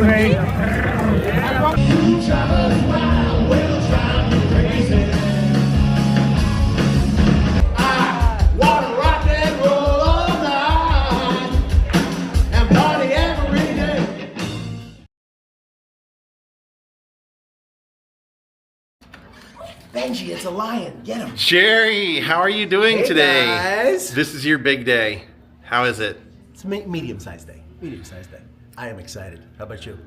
baby. Benji, it's a lion. Get him. Jerry, how are you doing today? Guys. This is your big day. How is it? It's a medium-sized day. Medium-sized day. I am excited. How about you?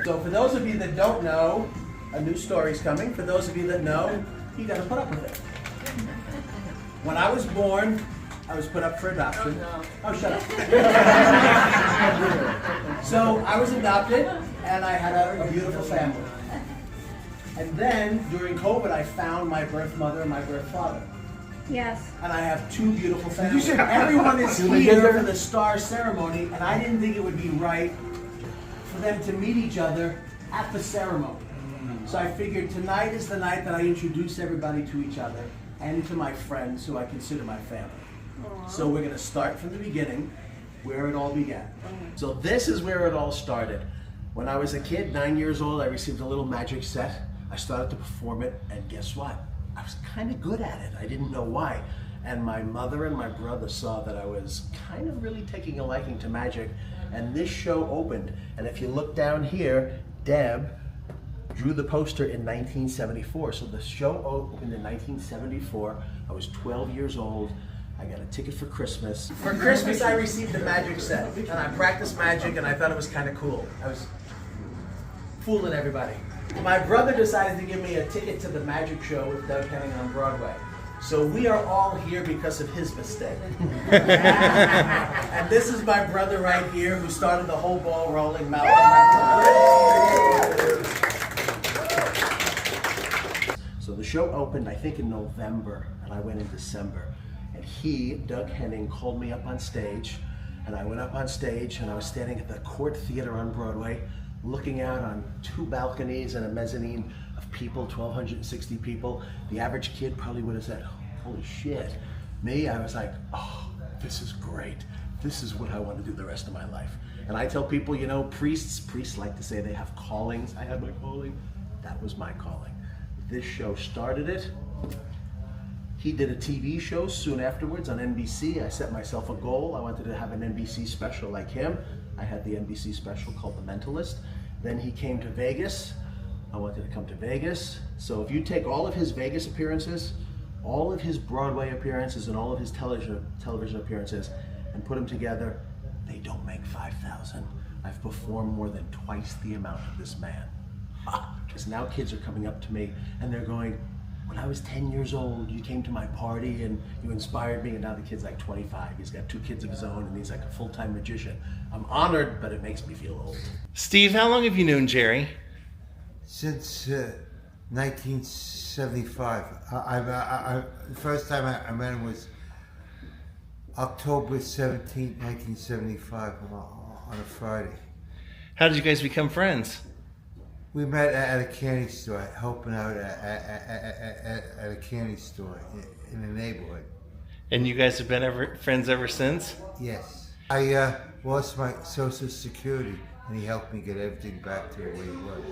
So for those of you that don't know, a new story's coming. For those of you that know, you gotta put up with it. When I was born, I was put up for adoption. Oh, shut up. So I was adopted, and I had a beautiful family. And then, during COVID, I found my birth mother and my birth father. Yes. And I have two beautiful families. Everyone is here for the star ceremony, and I didn't think it would be right for them to meet each other at the ceremony. So I figured tonight is the night that I introduce everybody to each other and to my friends who I consider my family. So we're going to start from the beginning, where it all began. So this is where it all started. When I was a kid, 9 years old, I received a little magic set. I started to perform it, and guess what? I was kind of good at it. I didn't know why. And my mother and my brother saw that I was kind of really taking a liking to magic, and this show opened. And if you look down here, Deb drew the poster in 1974. So the show opened in 1974. I was 12 years old. I got a ticket for Christmas. For Christmas, I received a magic set, and I practiced magic, and I thought it was kind of cool. I was fooling everybody. My brother decided to give me a ticket to the magic show with Doug Henning on Broadway. So we are all here because of his mistake. And this is my brother right here who started the whole ball rolling, Malcolm. So the show opened, I think, in November, and I went in December. And he, Doug Henning, called me up on stage, and I went up on stage, and I was standing at the Court Theater on Broadway, looking out on two balconies and a mezzanine of people, 1,260 people. The average kid probably would have said, holy shit. Me, I was like, oh, this is great. This is what I want to do the rest of my life. And I tell people, you know, priests like to say they have callings. I had my calling. That was my calling. This show started it. He did a TV show soon afterwards on NBC. I set myself a goal. I wanted to have an NBC special like him. I had the NBC special called The Mentalist. Then he came to Vegas. I wanted to come to Vegas. So if you take all of his Vegas appearances, all of his Broadway appearances, and all of his television appearances, and put them together, they don't make 5,000. I've performed more than twice the amount of this man. Because now kids are coming up to me and they're going, when I was 10 years old, you came to my party and you inspired me, and now the kid's like 25. He's got two kids of his own, and he's like a full-time magician. I'm honored, but it makes me feel old. Steve, how long have you known Jerry? Since 1975. The first time I met him was October 17, 1975, on a Friday. How did you guys become friends? We met at a candy store, helping out at a candy store in the neighborhood. And you guys have been friends ever since? Yes. I lost my Social Security, and he helped me get everything back to where he was.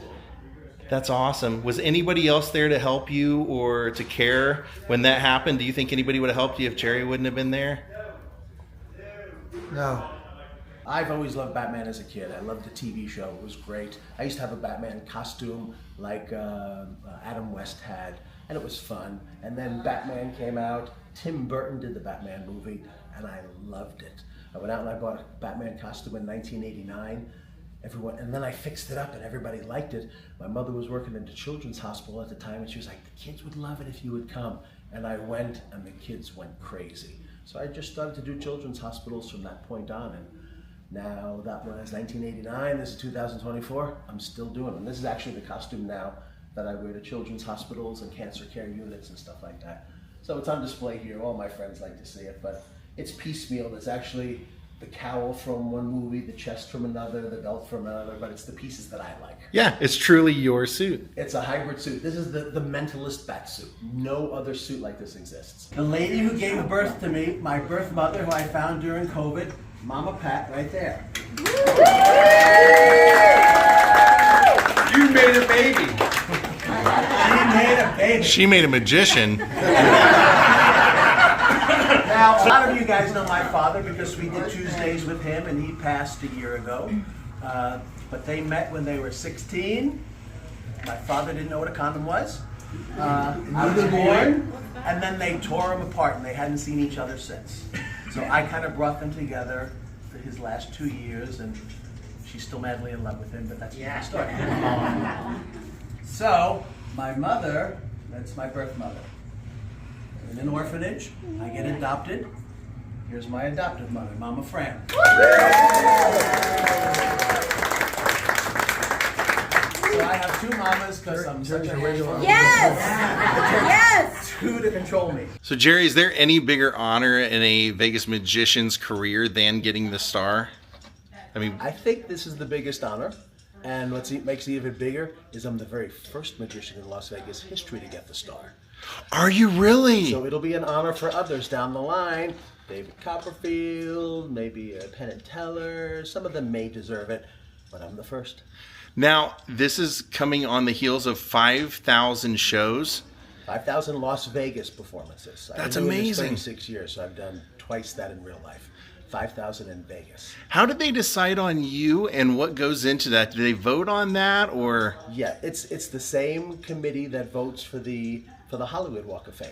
That's awesome. Was anybody else there to help you or to care when that happened? Do you think anybody would have helped you if Jerry wouldn't have been there? No. I've always loved Batman as a kid. I loved the TV show. It was great. I used to have a Batman costume like Adam West had, and it was fun. And then Batman came out. Tim Burton did the Batman movie, and I loved it. I went out and I bought a Batman costume in 1989. And then I fixed it up, and everybody liked it. My mother was working in the children's hospital at the time, and she was like, the kids would love it if you would come. And I went, and the kids went crazy. So I just started to do children's hospitals from that point on. And now that was 1989, this is 2024, I'm still doing them. This is actually the costume now that I wear to children's hospitals and cancer care units and stuff like that. So it's on display here. All my friends like to see it, but it's piecemeal. There's actually the cowl from one movie, the chest from another, the belt from another, but it's the pieces that I like. Yeah, it's truly your suit. It's a hybrid suit. This is the Mentalist bat suit. No other suit like this exists. The lady who gave birth to me, my birth mother, who I found during COVID, Mama Pat, right there. You made a baby. She made a baby. She made a magician. Now, a lot of you guys know my father because we did Tuesdays with him, and he passed a year ago. But they met when they were 16. My father didn't know what a condom was. I was born, and then they tore them apart, and they hadn't seen each other since. So I kind of brought them together for his last 2 years, and she's still madly in love with him, but that's the story. So, my mother, that's my birth mother. In an orphanage, I get adopted. Here's my adoptive mother, Mama Fran. So I have two mamas because I'm such a handful. Yes! Yes! Two to control me. So Jerry, is there any bigger honor in a Vegas magician's career than getting the star? I mean, I think this is the biggest honor. And what makes it even bigger is I'm the very first magician in Las Vegas history to get the star. are you really? So it'll be an honor for others down the line. David Copperfield, maybe Penn and Teller. Some of them may deserve it, but I'm the first. Now, this is coming on the heels of 5,000 shows. 5,000 Las Vegas performances. That's I've been doing this amazing. 36 years, so I've done twice that in real life. 5,000 in Vegas. How did they decide on you, and what goes into that? Do they vote on that, or? Yeah, it's the same committee that votes for the Hollywood Walk of Fame.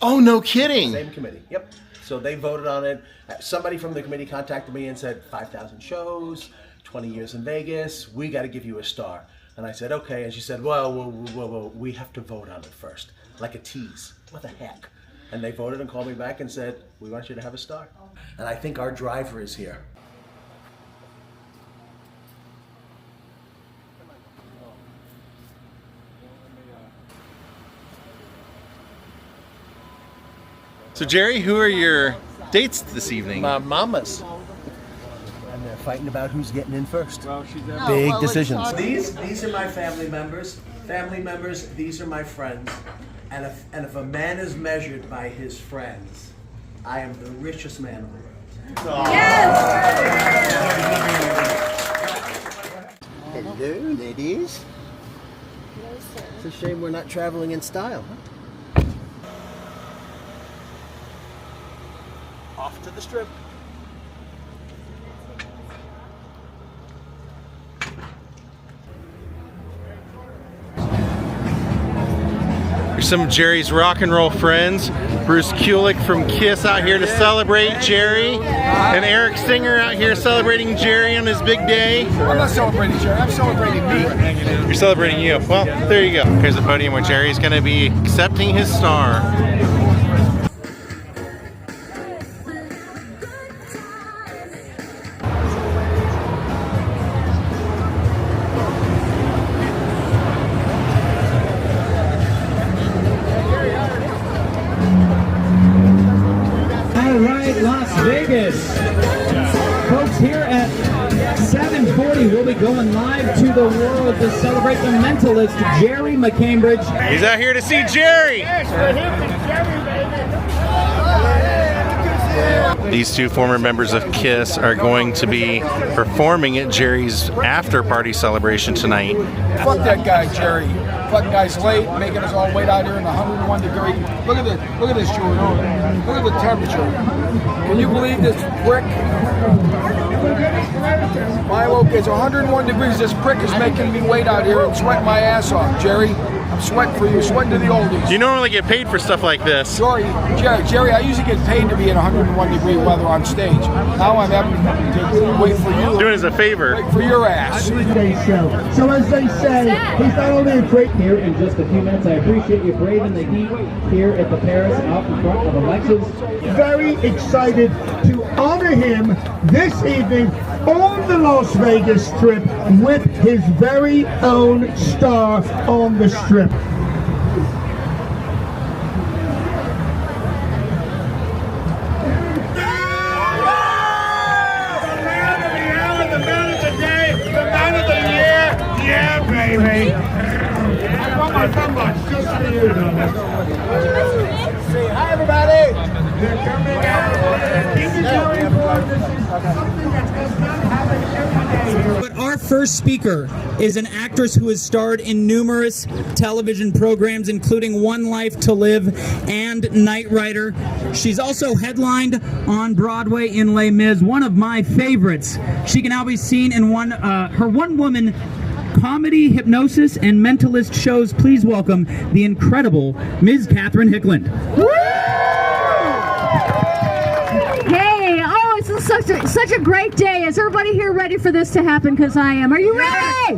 Oh, no kidding. Same committee. Yep. So they voted on it. Somebody from the committee contacted me and said 5,000 shows, 20 years in Vegas. We got to give you a star. And I said, okay. And she said, well, we have to vote on it first, like a tease. What the heck? And they voted and called me back and said, we want you to have a star. And I think our driver is here. So Jerry, who are your dates this evening? My mamas. And they're fighting about who's getting in first. Oh, Big well, decisions. let's These are my family members. Family members, these are my friends. And if a man is measured by his friends, I am the richest man in the world. Yes! Hello, ladies. It's a shame we're not traveling in style, huh? Off to the strip. Here's some of Jerry's rock and roll friends. Bruce Kulick from Kiss out here to celebrate Jerry. And Eric Singer out here celebrating Jerry on his big day. I'm not celebrating Jerry, I'm celebrating me. You're celebrating you. Well, there you go. Here's the podium where Jerry's going to be accepting his star. All right, Las Vegas. Folks, here at 7:40, we'll be going live to the world to celebrate the Mentalist, Gerry McCambridge. He's out here to see Jerry. These two former members of Kiss are going to be performing at Jerry's after-party celebration tonight. Fuck that guy, Jerry. Fucking guy's late, making us all wait out here in 101 degree. Look at this, Jordan. Look at the temperature. Can you believe this prick? Milo, it's 101 degrees. This prick is making me wait out here and sweat my ass off, Jerry. I'm sweating for you, sweating to the oldies. You normally get paid for stuff like this. Sorry, Jerry, I usually get paid to be in 101 degree weather on stage. Now I'm having to wait for you. Doing it as a favor. Wait for your ass. So as they say, he's not only a great here in just a few minutes. I appreciate you braving the heat here at the Paris out in front of Alexis. Very excited to honor him this evening on the Las Vegas Strip with his very own star on the Strip. I brought my fun box just for you, Say hi, everybody. They're coming out. Keep it going for this is something that does not happen every day here. But our first speaker is an actress who has starred in numerous television programs, including One Life to Live and Knight Rider. She's also headlined on Broadway in Les Mis, one of my favorites. She can now be seen in her one-woman comedy, hypnosis, and mentalist shows. Please welcome the incredible Ms. Catherine Hickland. Hey, oh, this is such a great day. Is everybody here ready for this to happen? Because I am. Are you ready?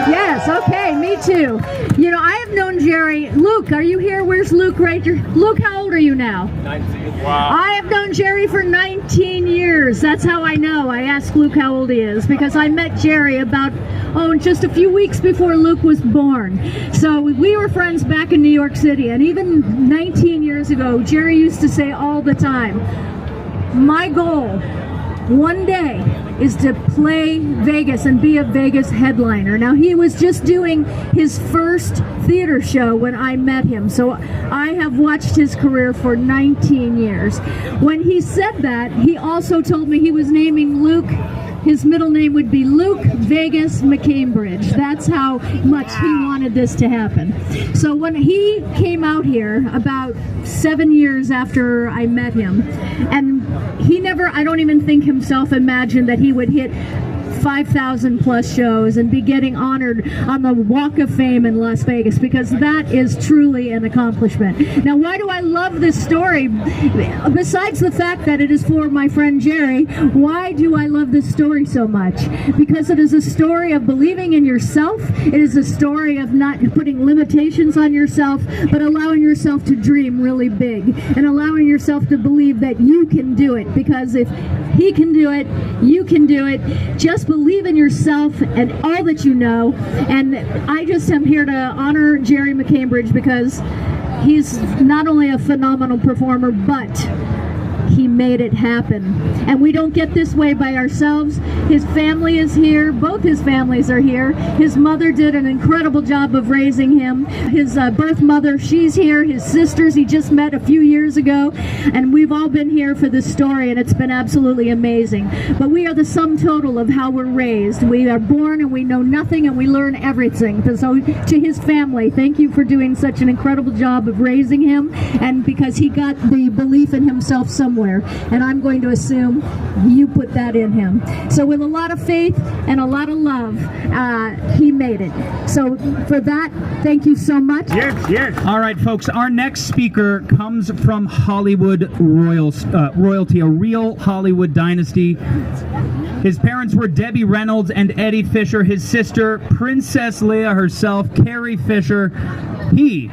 Yes, okay, me too. You know, I have known Gerry. Luke, are you here? Where's Luke right here? Luke, how old are you now? 19. Wow. I have known Gerry for 19 years. That's how I know. I asked Luke how old he is because I met Gerry about, just a few weeks before Luke was born. So we were friends back in New York City, and even 19 years ago, Gerry used to say all the time, my goal one day is to play Vegas and be a Vegas headliner. Now, he was just doing his first theater show when I met him, so I have watched his career for 19 years. When he said that, he also told me he was naming Luke. His middle name would be Luke Vegas McCambridge. That's how much he wanted this to happen. So when he came out here about 7 years after I met him, and he never, I don't even think himself imagined that he would hit 5,000 plus shows and be getting honored on the Walk of Fame in Las Vegas, because that is truly an accomplishment. Now, why do I love this story? Besides the fact that it is for my friend Gerry, why do I love this story so much? Because it is a story of believing in yourself. It is a story of not putting limitations on yourself, but allowing yourself to dream really big and allowing yourself to believe that you can do it, because if he can do it, you can do it. Just believe in yourself and all that you know. And I just am here to honor Gerry McCambridge because he's not only a phenomenal performer, but he made it happen. And we don't get this way by ourselves. His family is here. Both his families are here. His mother did an incredible job of raising him. His birth mother, she's here. His sisters, he just met a few years ago. And we've all been here for this story, and it's been absolutely amazing. But we are the sum total of how we're raised. We are born and we know nothing and we learn everything. So to his family, thank you for doing such an incredible job of raising him, and because he got the belief in himself somewhere. And I'm going to assume you put that in him. So with a lot of faith and a lot of love, he made it. So for that, thank you so much. Yes. All right, folks, our next speaker comes from Hollywood royalty, a real Hollywood dynasty. His parents were Debbie Reynolds and Eddie Fisher. His sister, Princess Leia herself, Carrie Fisher. He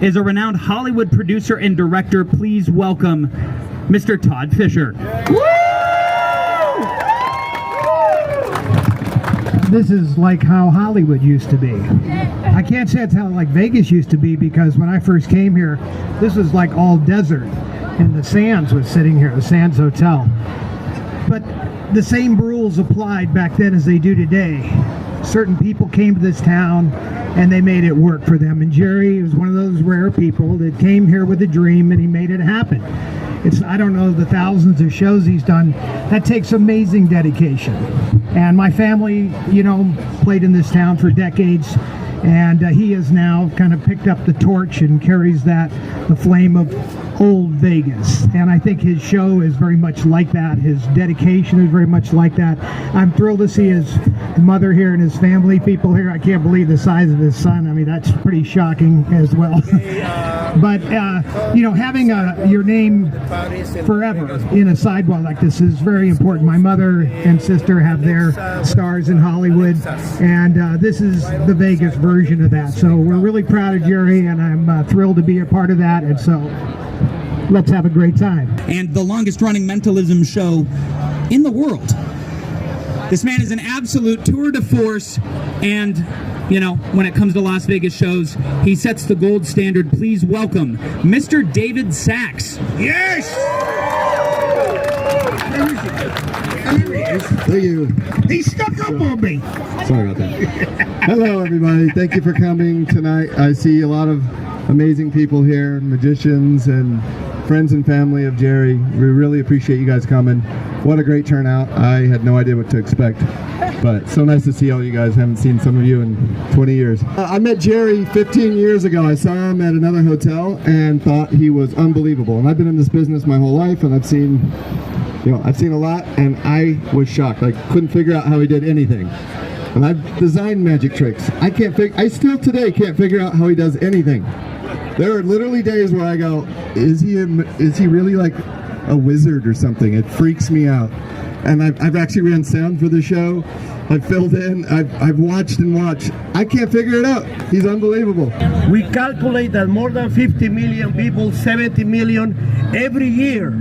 is a renowned Hollywood producer and director. Please welcome Mr. Todd Fisher. This is like how Hollywood used to be. I can't say it's how like Vegas used to be, because when I first came here, this was like all desert, and the Sands was sitting here, the Sands Hotel. But the same rules applied back then as they do today. Certain people came to this town and they made it work for them, and Gerry was one of those rare people that came here with a dream and he made it happen. I don't know the thousands of shows he's done. That takes amazing dedication. And my family, played in this town for decades, and he has now kind of picked up the torch and carries the flame of old Vegas. And I think his show is very much like that. His dedication is very much like that. I'm thrilled to see his mother here and his family people here. I can't believe the size of his son. I mean, that's pretty shocking as well. But, having your name forever in a sidewalk like this is very important. My mother and sister have their stars in Hollywood, and this is the Vegas version of that. So we're really proud of Gerry, and I'm thrilled to be a part of that. And so let's have a great time. And the longest running mentalism show in the world. This man is an absolute tour de force, and when it comes to Las Vegas shows, he sets the gold standard. Please welcome Mr. David Sachs. Yes! There he is. Thank you. He stuck up on me. Sorry about that. Hello, everybody. Thank you for coming tonight. I see a lot of amazing people here, magicians and friends and family of Gerry. We really appreciate you guys coming. What a great turnout. I had no idea what to expect, but so nice to see all you guys. Haven't seen some of you in 20 years. I met Gerry 15 years ago. I saw him at another hotel and thought he was unbelievable. And I've been in this business my whole life, and I've seen a lot, and I was shocked. I couldn't figure out how he did anything. And I've designed magic tricks. I still today can't figure out how he does anything. There are literally days where I go, is he really like a wizard or something? It freaks me out. And I've actually ran sound for the show. I've filled in. I've watched and watched. I can't figure it out. He's unbelievable. We calculate that more than 50 million people, 70 million every year,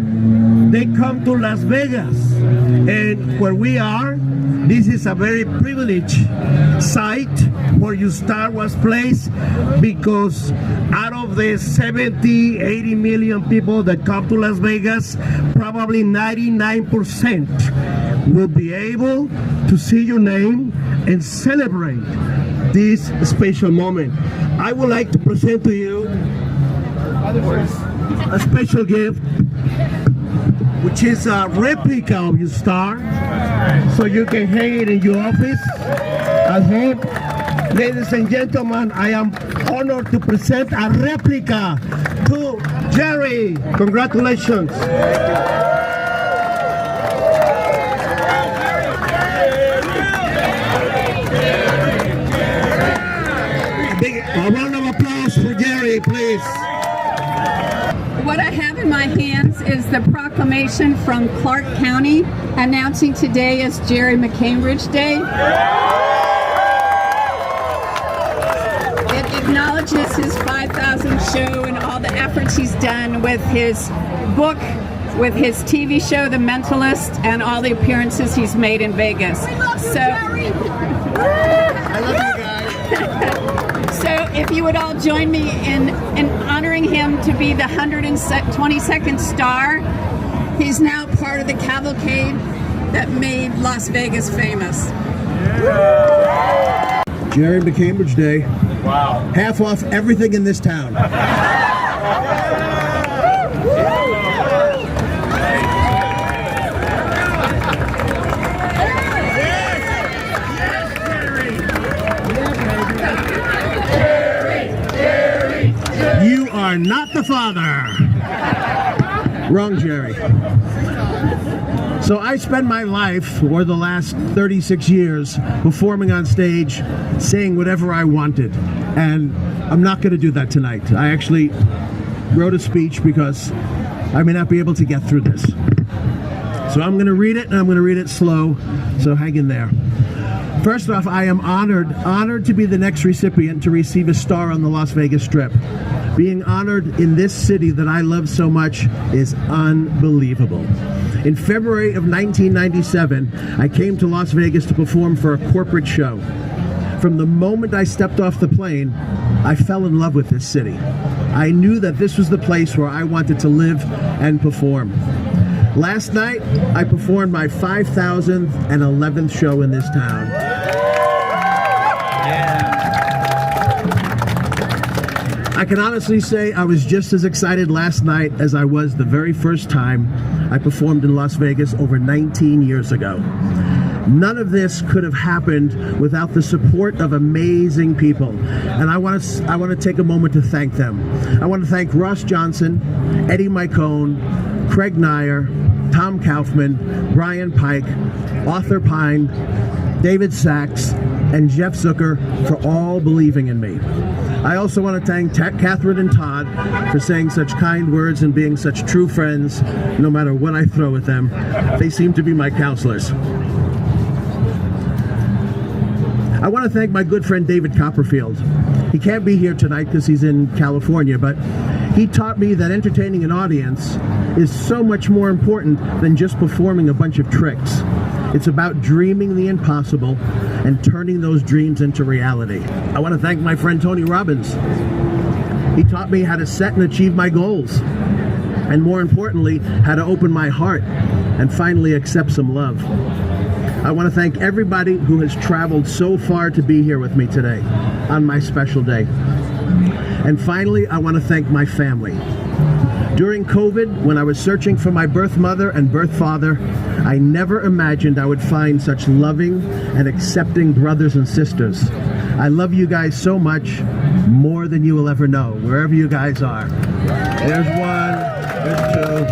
they come to Las Vegas. And where we are, this is a very privileged site where U-Star was placed, because out of the 70, 80 million people that come to Las Vegas, probably 99% will be able to see your name and celebrate this special moment. I would like to present to you a special gift, which is a replica of your star, so you can hang it in your office at home. Ladies and gentlemen, I am honored to present a replica to Gerry. Congratulations. A round of applause for Gerry, please. What I have in my hands is the proclamation from Clark County announcing today as Gerry McCambridge Day. It acknowledges his 5,000 show and all the efforts he's done with his book, with his TV show, The Mentalist, and all the appearances he's made in Vegas. I love you guys. So if you would all join me in honoring him to be the 122nd star. He's now part of the cavalcade that made Las Vegas famous. Gerry McCambridge Day. Wow. Half off everything in this town. You are not the father. Wrong, Gerry. So I spent my life, or the last 36 years, performing on stage, saying whatever I wanted. And I'm not going to do that tonight. I actually wrote a speech because I may not be able to get through this. So I'm going to read it, and I'm going to read it slow, so hang in there. First off, I am honored to be the next recipient to receive a star on the Las Vegas Strip. Being honored in this city that I love so much is unbelievable. In February of 1997, I came to Las Vegas to perform for a corporate show. From the moment I stepped off the plane, I fell in love with this city. I knew that this was the place where I wanted to live and perform. Last night, I performed my 5,011th show in this town. I can honestly say I was just as excited last night as I was the very first time I performed in Las Vegas over 19 years ago. None of this could have happened without the support of amazing people, and I want to take a moment to thank them. I want to thank Ross Johnson, Eddie Micone, Craig Nyer, Tom Kaufman, Brian Pike, Arthur Pine, David Sachs, and Jeff Zucker for all believing in me. I also want to thank Catherine and Todd for saying such kind words and being such true friends no matter what I throw at them. They seem to be my counselors. I want to thank my good friend David Copperfield. He can't be here tonight because he's in California, but he taught me that entertaining an audience is so much more important than just performing a bunch of tricks. It's about dreaming the impossible and turning those dreams into reality. I want to thank my friend Tony Robbins. He taught me how to set and achieve my goals. and more importantly, how to open my heart and finally accept some love. I want to thank everybody who has traveled so far to be here with me today on my special day. And finally, I want to thank my family. During COVID, when I was searching for my birth mother and birth father, I never imagined I would find such loving and accepting brothers and sisters. I love you guys so much, more than you will ever know, wherever you guys are. There's one, there's two.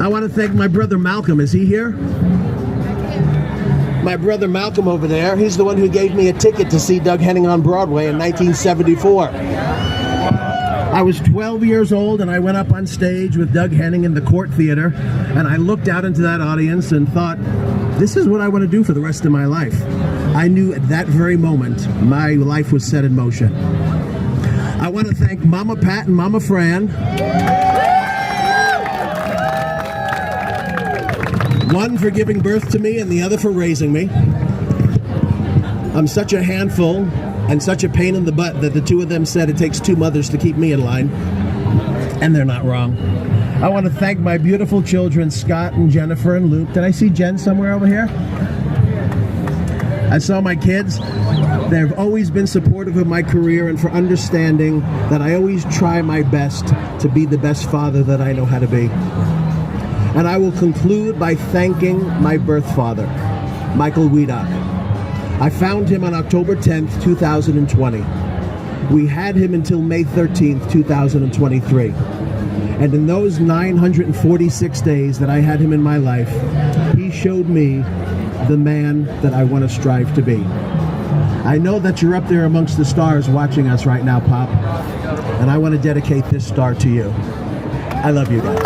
I want to thank my brother Malcolm. Is he here? My brother Malcolm over there, he's the one who gave me a ticket to see Doug Henning on Broadway in 1974. I was 12 years old and I went up on stage with Doug Henning in the Court Theater, and I looked out into that audience and thought, this is what I want to do for the rest of my life. I knew at that very moment my life was set in motion. I want to thank Mama Pat and Mama Fran. One for giving birth to me and the other for raising me. I'm such a handful and such a pain in the butt that the two of them said it takes two mothers to keep me in line. And they're not wrong. I want to thank my beautiful children, Scott and Jennifer and Luke. Did I see Jen somewhere over here? I saw my kids. They've always been supportive of my career and for understanding that I always try my best to be the best father that I know how to be. And I will conclude by thanking my birth father, Michael Wiedock. I found him on October 10th, 2020. We had him until May 13th, 2023. And in those 946 days that I had him in my life, he showed me the man that I want to strive to be. I know that you're up there amongst the stars watching us right now, Pop, and I want to dedicate this star to you. I love you guys.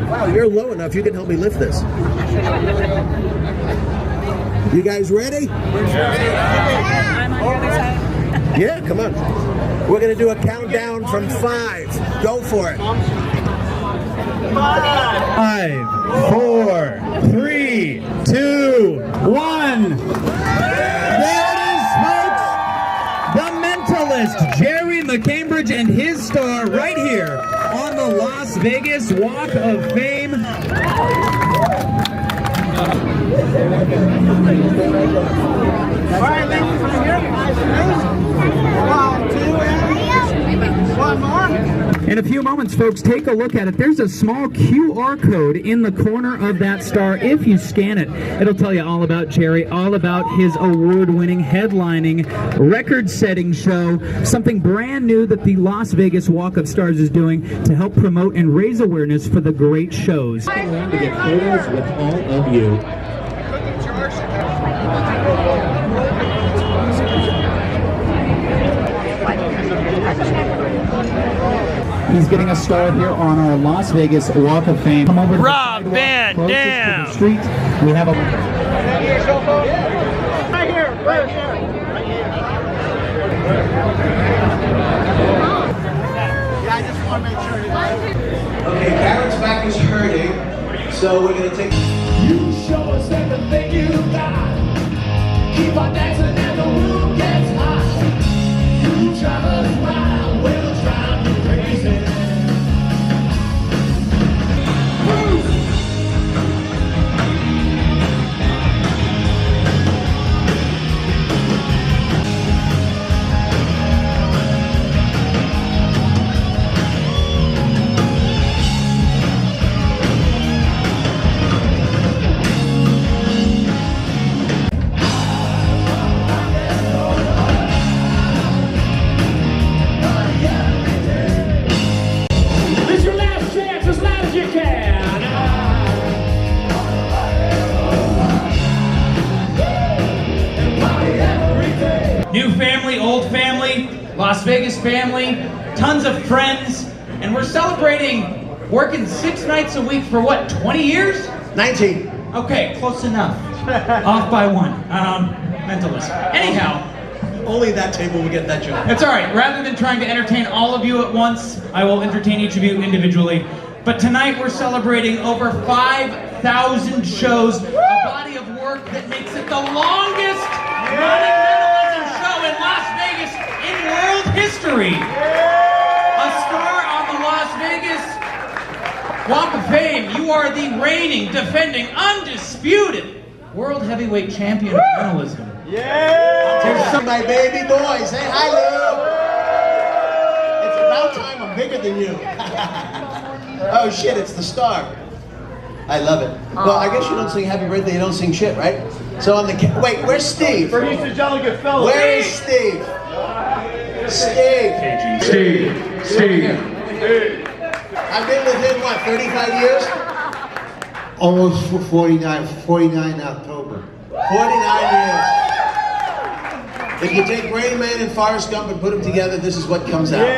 Wow, you're low enough, you can help me lift this. You guys ready? Yeah, come on. We're going to do a countdown from 5. Go for it. 5, 4, 3, 2, 1. There it is, folks. The Mentalist, Gerry McCambridge, and his star right here on the Las Vegas Walk of Fame. In a few moments, folks, take a look at it. There's a small QR code in the corner of that star. If you scan it, it'll tell you all about Gerry, all about his award-winning, headlining, record-setting show, something brand new that the Las Vegas Walk of Stars is doing to help promote and raise awareness for the great shows. To get photos with all of you. He's getting a star here on our Las Vegas Walk of Fame. Come over to Rob Van Dam. the street. We have a right here, right here. Yeah, I just want to make sure. Okay, Karen's back is hurting, so we're gonna take. You show us everything you got. Keep on dancing and the room gets hot. You drive us wild, we'll drive you crazy. new family, old family, Las Vegas family, tons of friends, and we're celebrating working 6 nights a week for what, 20 years? 19. Okay, close enough. Off by 1. Mentalist. Anyhow. Only that table will get that joke. It's all right. Rather than trying to entertain all of you at once, I will entertain each of you individually. But tonight we're celebrating over 5,000 shows, a body of work that makes it the longest running mentalism show in Las Vegas in world history. A star on the Las Vegas Walk of Fame. You are the reigning, defending, undisputed world heavyweight champion of mentalism. Here's some of my baby boys. Say hi, Lou. It's about time I'm bigger than you. Oh shit, it's the star. I love it. Well, I guess you don't sing happy birthday, you don't sing shit, right? So on the wait, where's Steve? Producer John Goodfellow. Where is Steve? Steve. Steve. I've been with him, what, 35 years? Almost 49 October. 49 years. If you take Rain Man and Forrest Gump and put them together, this is what comes out.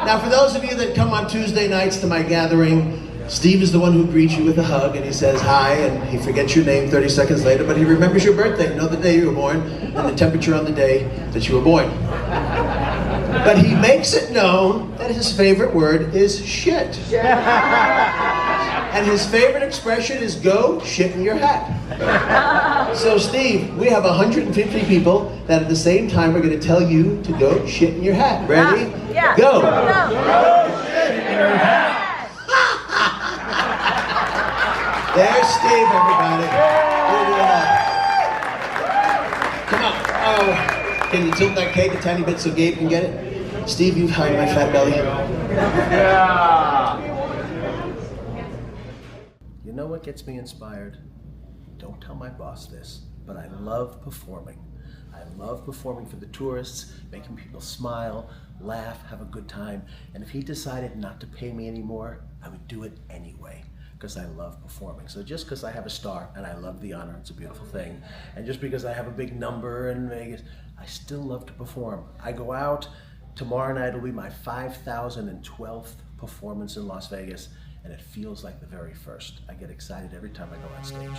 Now, for those of you that come on Tuesday nights to my gathering, Steve is the one who greets you with a hug and he says hi and he forgets your name 30 seconds later, but he remembers your birthday, you know the day you were born and the temperature on the day that you were born. But he makes it known that his favorite word is shit. And his favorite expression is go shit in your hat. So Steve, we have 150 people that at the same time are going to tell you to go shit in your hat. Ready? Yeah. Go. Go shit in your hat. There's Steve, everybody. Come on. Oh, can you tilt that cake a tiny bit so Gabe can get it? Steve, you've hiding my fat belly. Yeah. You know what gets me inspired? Don't tell my boss this, but I love performing. I love performing for the tourists, making people smile, laugh, have a good time. And if he decided not to pay me anymore, I would do it anyway, because I love performing. So just because I have a star, and I love the honor, it's a beautiful thing, and just because I have a big number in Vegas, I still love to perform. I go out, tomorrow night will be my 5,012th performance in Las Vegas, and it feels like the very first. I get excited every time I go on stage.